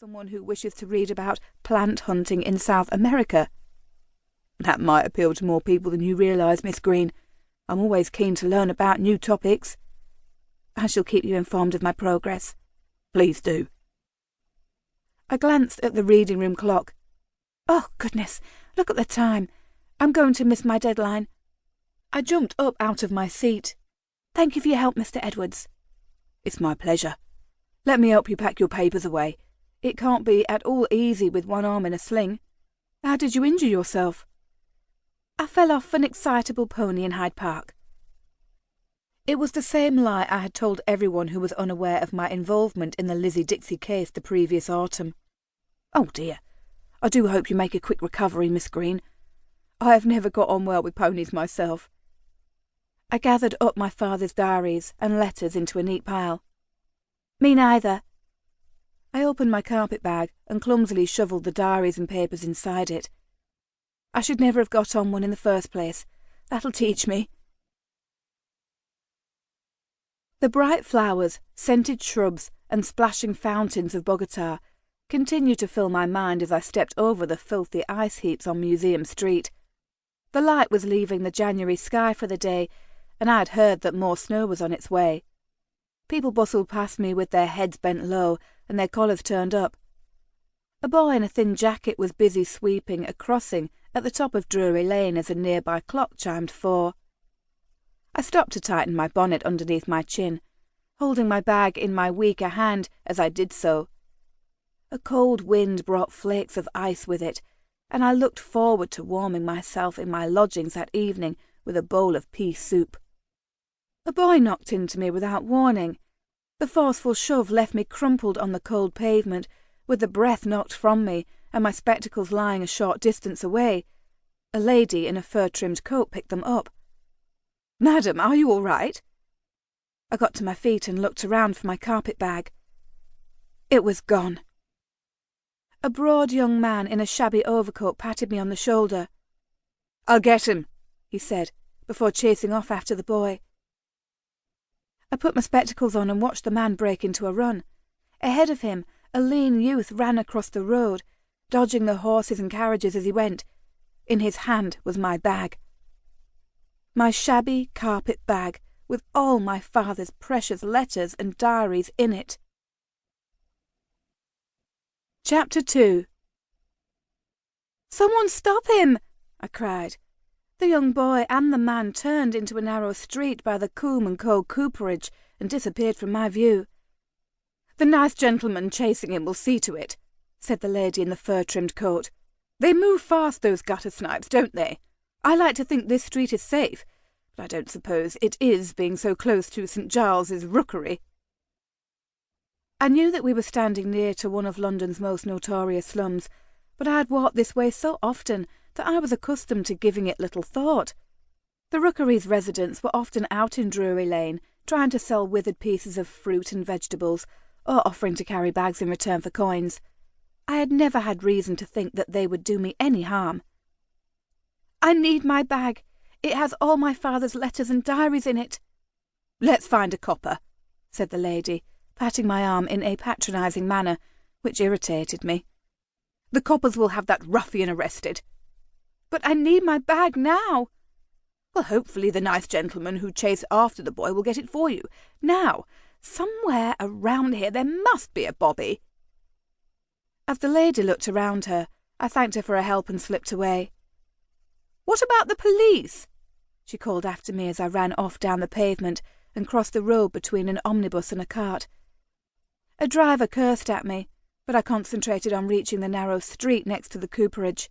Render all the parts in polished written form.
someone who wishes to read about plant hunting in South America. That might appeal to more people than you realise, Miss Green. I'm always keen to learn about new topics. I shall keep you informed of my progress. Please do. I glanced at the reading room clock. Oh, goodness, look at the time. I'm going to miss my deadline. I jumped up out of my seat. Thank you for your help, Mr. Edwards. It's my pleasure. Let me help you pack your papers away. It can't be at all easy with one arm in a sling. How did you injure yourself? I fell off an excitable pony in Hyde Park. It was the same lie I had told everyone who was unaware of my involvement in the Lizzie Dixie case the previous autumn. Oh dear, I do hope you make a quick recovery, Miss Green. I have never got on well with ponies myself. I gathered up my father's diaries and letters into a neat pile. Me neither. I opened my carpet bag and clumsily shovelled the diaries and papers inside it. I should never have got on one in the first place. That'll teach me. The bright flowers, scented shrubs, and splashing fountains of Bogota continued to fill my mind as I stepped over the filthy ice heaps on Museum Street. The light was leaving the January sky for the day, and I had heard that more snow was on its way. People bustled past me with their heads bent low and their collars turned up. A boy in a thin jacket was busy sweeping a crossing at the top of Drury Lane as a nearby clock chimed 4. I stopped to tighten my bonnet underneath my chin, holding my bag in my weaker hand as I did so. A cold wind brought flakes of ice with it, and I looked forward to warming myself in my lodgings that evening with a bowl of pea soup. A boy knocked into me without warning. The forceful shove left me crumpled on the cold pavement, with the breath knocked from me and my spectacles lying a short distance away. A lady in a fur-trimmed coat picked them up. "Madam, are you all right?" I got to my feet and looked around for my carpet bag. It was gone. A broad young man in a shabby overcoat patted me on the shoulder. "I'll get him," he said, before chasing off after the boy. I put my spectacles on and watched the man break into a run. Ahead of him, a lean youth ran across the road, dodging the horses and carriages as he went. In his hand was my bag. My shabby carpet bag, with all my father's precious letters and diaries in it. Chapter 2. "Someone stop him!" I cried. The young boy and the man turned into a narrow street by the Coombe & Co. cooperage and disappeared from my view. "The nice gentleman chasing him will see to it," said the lady in the fur-trimmed coat. "They move fast, those gutter snipes, don't they? I like to think this street is safe, but I don't suppose it is, being so close to St Giles's Rookery." I knew that we were standing near to one of London's most notorious slums, but I had walked this way so often that I was accustomed to giving it little thought. The Rookery's residents were often out in Drury Lane, trying to sell withered pieces of fruit and vegetables, or offering to carry bags in return for coins. I had never had reason to think that they would do me any harm. "I need my bag. It has all my father's letters and diaries in it." "Let's find a copper," said the lady, patting my arm in a patronising manner, which irritated me. "The coppers will have that ruffian arrested." "But I need my bag now." "Well, hopefully the nice gentleman who chased after the boy will get it for you. Now, somewhere around here there must be a bobby." As the lady looked around her, I thanked her for her help and slipped away. "What about the police?" she called after me as I ran off down the pavement and crossed the road between an omnibus and a cart. A driver cursed at me, but I concentrated on reaching the narrow street next to the cooperage.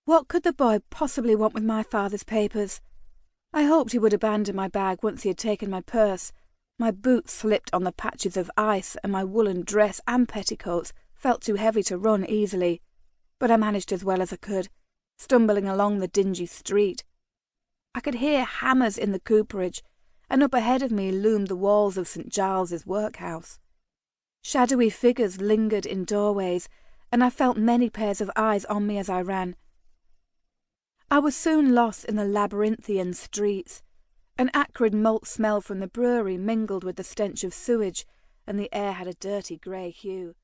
What could the boy possibly want with my father's papers? I hoped he would abandon my bag once he had taken my purse. My boots slipped on the patches of ice, and my woolen dress and petticoats felt too heavy to run easily, but I managed as well as I could, stumbling along the dingy street. I could hear hammers in the cooperage, and up ahead of me loomed the walls of St Giles's workhouse. Shadowy figures lingered in doorways, and I felt many pairs of eyes on me as I ran. I was soon lost in the labyrinthian streets. An acrid malt smell from the brewery mingled with the stench of sewage, and the air had a dirty grey hue.